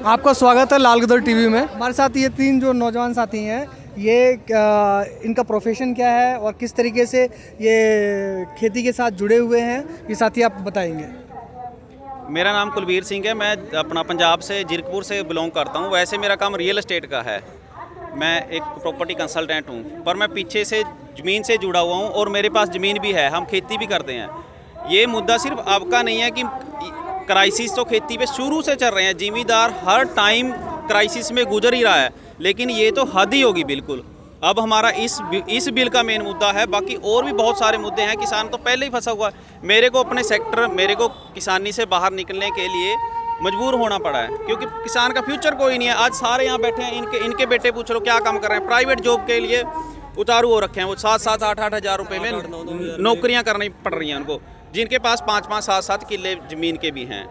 आपका स्वागत है लालगदर टीवी में। हमारे साथ ये तीन जो नौजवान साथी हैं, ये इनका प्रोफेशन क्या है और किस तरीके से ये खेती के साथ जुड़े हुए हैं, ये साथी आप बताएंगे। मेरा नाम कुलबीर सिंह है। मैं अपना पंजाब से जीरकपुर से बिलोंग करता हूँ। वैसे मेरा काम रियल एस्टेट का है। मैं एक प्रॉपर्टी कंसल्टेंट हूँ, पर मैं पीछे से ज़मीन से जुड़ा हुआ हूँ और मेरे पास ज़मीन भी है। हम खेती भी करते हैं। ये मुद्दा सिर्फ आपका नहीं है कि क्राइसिस तो खेती पे शुरू से चल रहे हैं। ज़मींदार हर टाइम क्राइसिस में गुजर ही रहा है, लेकिन ये तो हद ही होगी बिल्कुल। अब हमारा इस बिल का मेन मुद्दा है। बाकी और भी बहुत सारे मुद्दे हैं। किसान तो पहले ही फंसा हुआ है। मेरे को अपने सेक्टर, मेरे को किसानी से बाहर निकलने के लिए मजबूर होना पड़ा है, क्योंकि किसान का फ्यूचर कोई नहीं है। आज सारे यहाँ बैठे हैं, इनके बेटे पूछ लो क्या काम कर रहे हैं। प्राइवेट जॉब के लिए उतारू हो रखे हैं। वो 7-7, 8-8 हज़ार रुपये में नौकरियाँ करनी पड़ रही हैं उनको, जिनके पास 5-5, 7-7 किले ज़मीन के भी हैं।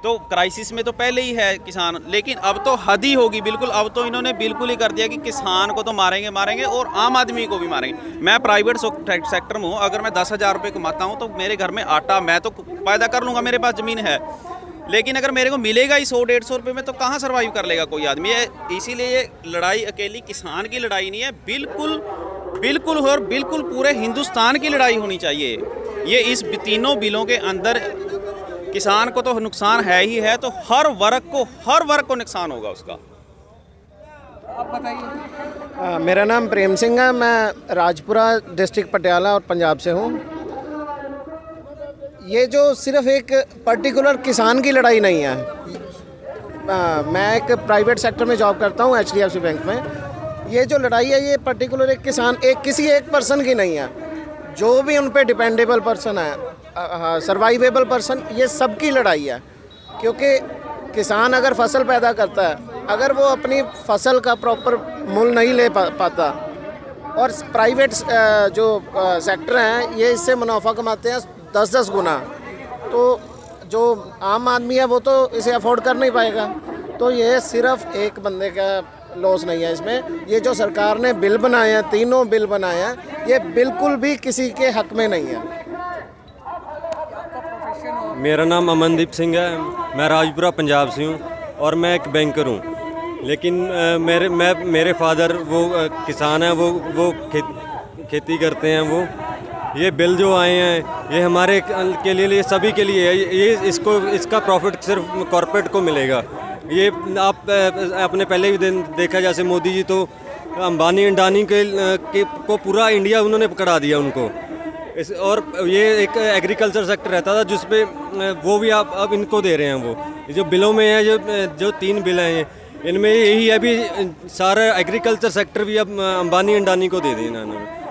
तो क्राइसिस में तो पहले ही है किसान, लेकिन अब तो हद ही होगी बिल्कुल। अब तो इन्होंने बिल्कुल ही कर दिया कि किसान को तो मारेंगे और आम आदमी को भी मारेंगे। मैं प्राइवेट सेक्टर में हूँ। अगर मैं 10,000 रुपये कमाता हूँ तो मेरे घर में आटा मैं तो पैदा कर लूँगा, मेरे पास ज़मीन है। लेकिन अगर मेरे को मिलेगा ही 100-150 रुपये में, तो कहाँ सर्वाइव कर लेगा कोई आदमी। इसीलिए ये लड़ाई अकेली किसान की लड़ाई नहीं है, बिल्कुल और बिल्कुल पूरे हिंदुस्तान की लड़ाई होनी चाहिए। ये इस तीनों बिलों के अंदर किसान को तो नुकसान है ही है, तो हर वर्ग को नुकसान होगा उसका। आप बताइए। मेरा नाम प्रेम सिंह है। मैं राजपुरा डिस्ट्रिक्ट पटियाला और पंजाब से हूँ। ये जो सिर्फ एक पर्टिकुलर किसान की लड़ाई नहीं है। मैं एक प्राइवेट सेक्टर में जॉब करता हूँ, HDFC बैंक में। ये जो लड़ाई है, ये पर्टिकुलर एक किसान, किसी एक पर्सन की नहीं है। जो भी उन पे डिपेंडेबल पर्सन है, सर्वाइवेबल पर्सन, ये सबकी लड़ाई है। क्योंकि किसान अगर फसल पैदा करता है, अगर वो अपनी फसल का प्रॉपर मूल्य नहीं ले पाता, और प्राइवेट जो सेक्टर हैं ये इससे मुनाफा कमाते हैं 10-10 गुना, तो जो आम आदमी है वो तो इसे अफोर्ड कर नहीं पाएगा। तो ये सिर्फ एक बंदे का लॉस नहीं है इसमें। ये जो सरकार ने बिल बनाए हैं, तीनों बिल बनाए हैं, ये बिल्कुल भी किसी के हक में नहीं है। मेरा नाम अमनदीप सिंह है। मैं राजपुरा पंजाब से हूँ और मैं एक बैंकर हूँ। लेकिन मेरे फादर वो किसान हैं, वो खेती करते हैं। वो ये बिल जो आए हैं, ये हमारे के लिए, सभी के लिए है। ये इसका प्रॉफिट सिर्फ कॉर्पोरेट को मिलेगा। ये आप अपने पहले भी दिन देखा, जैसे मोदी जी तो अंबानी अंडानी को पूरा इंडिया उन्होंने पकड़ा दिया उनको। और ये एक एग्रीकल्चर सेक्टर रहता था जिसपे वो भी आप अब इनको दे रहे हैं। वो जो बिलों में है, जो 3 बिल हैं, इनमें यही है भी सारा एग्रीकल्चर सेक्टर भी अब अंबानी अंडानी को दे देना इन्होंने।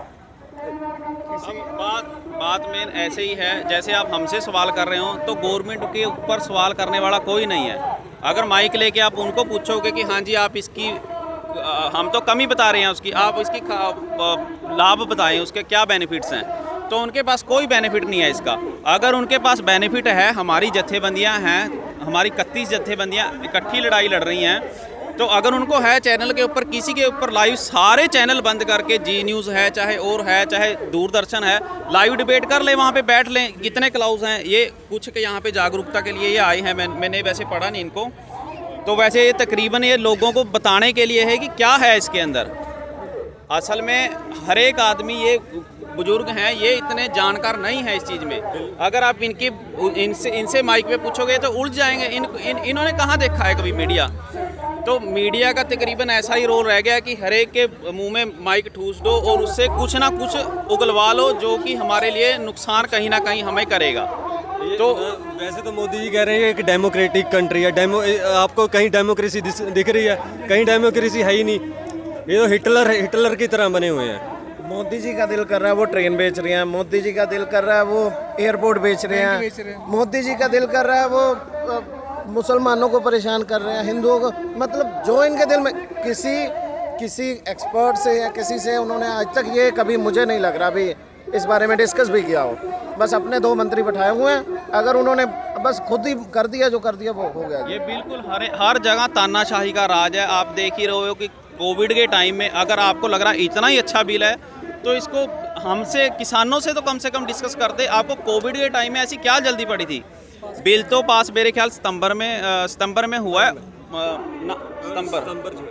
बात मेन ऐसे ही है, जैसे आप हमसे सवाल कर रहे हो तो गवर्नमेंट के ऊपर सवाल करने वाला कोई नहीं है। अगर माइक लेके आप उनको पूछोगे कि हाँ जी आप इसकी, हम तो कमी बता रहे हैं उसकी, आप इसकी लाभ बताएं, उसके क्या बेनिफिट्स हैं, तो उनके पास कोई बेनिफिट नहीं है इसका। अगर उनके पास बेनिफिट है, हमारी जत्थेबंदियां हैं, हमारी 31 जत्थेबंदियां इकट्ठी लड़ाई लड़ रही हैं, तो अगर उनको है चैनल के ऊपर, किसी के ऊपर लाइव, सारे चैनल बंद करके, जी न्यूज़ है चाहे और है, चाहे दूरदर्शन है, लाइव डिबेट कर ले, वहाँ पे बैठ लें। कितने क्लाउज हैं ये, कुछ के यहाँ पे जागरूकता के लिए ये आए हैं। मैंने वैसे पढ़ा नहीं इनको, तो वैसे ये तकरीबन ये लोगों को बताने के लिए है कि क्या है इसके अंदर। असल में हर एक आदमी, ये बुजुर्ग हैं, ये इतने जानकार नहीं है इस चीज़ में। अगर आप इनसे माइक पे पूछोगे तो उलझ जाएंगे। इन्होंने कहाँ देखा है कभी मीडिया। तो मीडिया का तकरीबन ऐसा ही रोल रह गया कि हर एक के मुंह में माइक ठूस दो और उससे कुछ ना कुछ उगलवा लो, जो कि हमारे लिए नुकसान कहीं ना कहीं हमें करेगा। तो वैसे तो मोदी जी कह रहे हैं कि डेमोक्रेटिक कंट्री है। आपको कहीं डेमोक्रेसी दिख रही है? कहीं डेमोक्रेसी है ही नहीं। ये तो हिटलर की तरह बने हुए हैं। मोदी जी का दिल कर रहा है वो ट्रेन बेच रहे हैं, मोदी जी का दिल कर रहा है वो एयरपोर्ट बेच रहे हैं, मोदी जी का दिल कर रहा है वो मुसलमानों को परेशान कर रहे हैं, हिंदुओं को। मतलब जो इनके दिल में, किसी एक्सपर्ट से या किसी से उन्होंने आज तक ये कभी, मुझे नहीं लग रहा भी इस बारे में डिस्कस भी किया हो। बस अपने 2 मंत्री बैठाए हुए हैं। अगर उन्होंने बस खुद ही कर दिया जो कर दिया वो हो गया। ये बिल्कुल हर जगह तानाशाही का राज है। आप देख ही रहे हो कि कोविड के टाइम में अगर आपको लग रहा है इतना ही अच्छा बिल है, तो इसको हमसे, किसानों से तो कम से कम डिस्कस करते। आपको कोविड के टाइम में ऐसी क्या जल्दी पड़ी थी? बिल तो पास मेरे ख्याल सितंबर में हुआ है।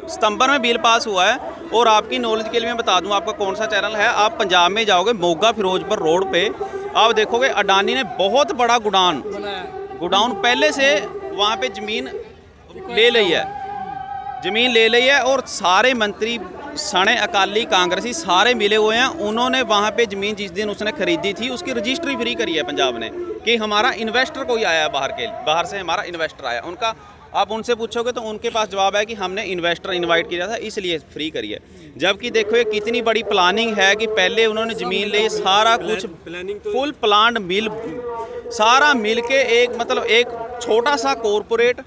सितंबर में बिल पास हुआ है। और आपकी नॉलेज के लिए मैं बता दूं, आपका कौन सा चैनल है, आप पंजाब में जाओगे मोगा फिरोजपुर रोड पे, आप देखोगे अडानी ने बहुत बड़ा गोडाउन पहले से वहाँ पे ज़मीन ले ली है और सारे मंत्री सने अकाली कांग्रेसी सारे मिले हुए हैं। उन्होंने वहाँ पे ज़मीन जिस दिन उसने खरीदी थी उसकी रजिस्ट्री फ्री करी है पंजाब ने, कि हमारा इन्वेस्टर कोई आया है बाहर से हमारा इन्वेस्टर आया। उनका आप उनसे पूछोगे तो उनके पास जवाब है कि हमने इन्वेस्टर इनवाइट किया था इसलिए फ्री करी है। जबकि देखो ये कितनी बड़ी प्लानिंग है कि पहले उन्होंने ज़मीन ली, सारा कुछ फुल प्लान मिल सारा मिल के एक छोटा सा कॉरपोरेट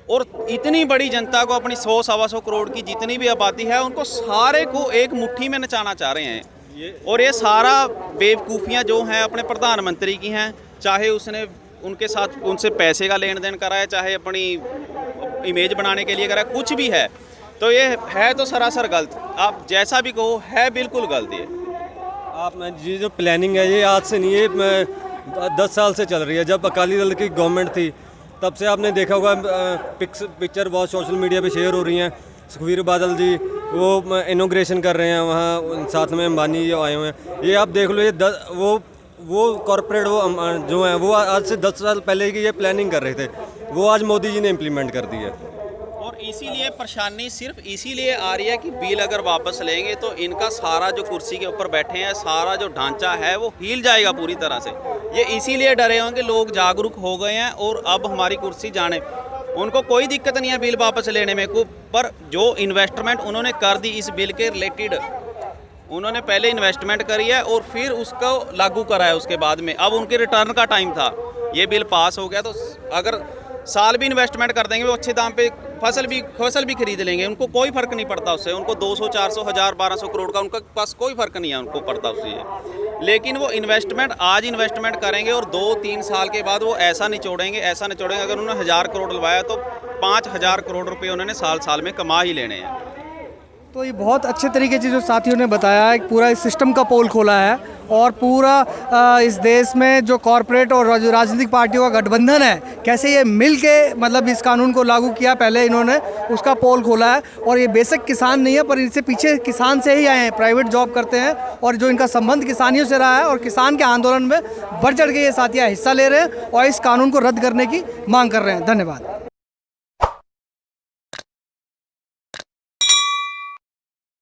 और इतनी बड़ी जनता को अपनी 100-125 करोड़ की जितनी भी आबादी है उनको सारे को एक मुट्ठी में नचाना चाह रहे हैं। और ये सारा बेवकूफ़ियाँ जो हैं अपने प्रधानमंत्री की हैं, चाहे उसने उनके साथ उनसे पैसे का लेन देन करा है, चाहे अपनी इमेज बनाने के लिए करा है, कुछ भी है, तो ये है तो सरासर गलत। आप जैसा भी कहो है बिल्कुल गलत ये। ये जो प्लानिंग है ये आज से नहीं है, 10 साल से चल रही है। जब अकाली दल की गवर्नमेंट थी तब से आपने देखा होगा पिक्चर बहुत सोशल मीडिया पे शेयर हो रही हैं। सुखबीर बादल जी वो इनोग्रेशन कर रहे हैं, वहाँ साथ में अंबानी जी आए हुए हैं। ये आप देख लो, ये वो कॉरपोरेट जो हैं वो आज से 10 साल पहले की ये प्लानिंग कर रहे थे, वो आज मोदी जी ने इम्प्लीमेंट कर दी है। और इसीलिए परेशानी सिर्फ इसीलिए आ रही है कि बिल अगर वापस लेंगे तो इनका सारा जो कुर्सी के ऊपर बैठे हैं सारा जो ढांचा है वो हिल जाएगा पूरी तरह से। ये इसीलिए डरे होंगे, लोग जागरूक हो गए हैं और अब हमारी कुर्सी जाने, उनको कोई दिक्कत नहीं है बिल वापस लेने में को। पर जो इन्वेस्टमेंट उन्होंने कर दी इस बिल के रिलेटेड, उन्होंने पहले इन्वेस्टमेंट करी है और फिर उसको लागू करा है उसके बाद में। अब उनके रिटर्न का टाइम था, ये बिल पास हो गया तो अगर साल भी इन्वेस्टमेंट कर देंगे वो अच्छे दाम पे फसल भी खरीद लेंगे, उनको कोई फ़र्क नहीं पड़ता उससे। उनको 200, 400, 1000, 1200 करोड़ का उनके पास कोई फ़र्क नहीं है उनको पड़ता उससे। लेकिन वो इन्वेस्टमेंट आज इन्वेस्टमेंट करेंगे और 2-3 साल के बाद वो ऐसा निचोड़ेंगे अगर उन्होंने 1000 करोड़ लगाया तो 5000 करोड़ रुपये उन्होंने साल में कमा ही लेने हैं। तो ये बहुत अच्छे तरीके से जो साथियों ने बताया है, पूरा इस सिस्टम का पोल खोला है और पूरा इस देश में जो कॉरपोरेट और राजनीतिक पार्टियों का गठबंधन है कैसे ये मिल के मतलब इस कानून को लागू किया, पहले इन्होंने उसका पोल खोला है। और ये बेशक किसान नहीं है पर इनसे पीछे किसान से ही आए हैं, प्राइवेट जॉब करते हैं और जो इनका संबंध किसानियों से रहा है और किसान के आंदोलन में बढ़ चढ़ के ये साथियाँ हिस्सा ले रहे हैं और इस कानून को रद्द करने की मांग कर रहे हैं। धन्यवाद।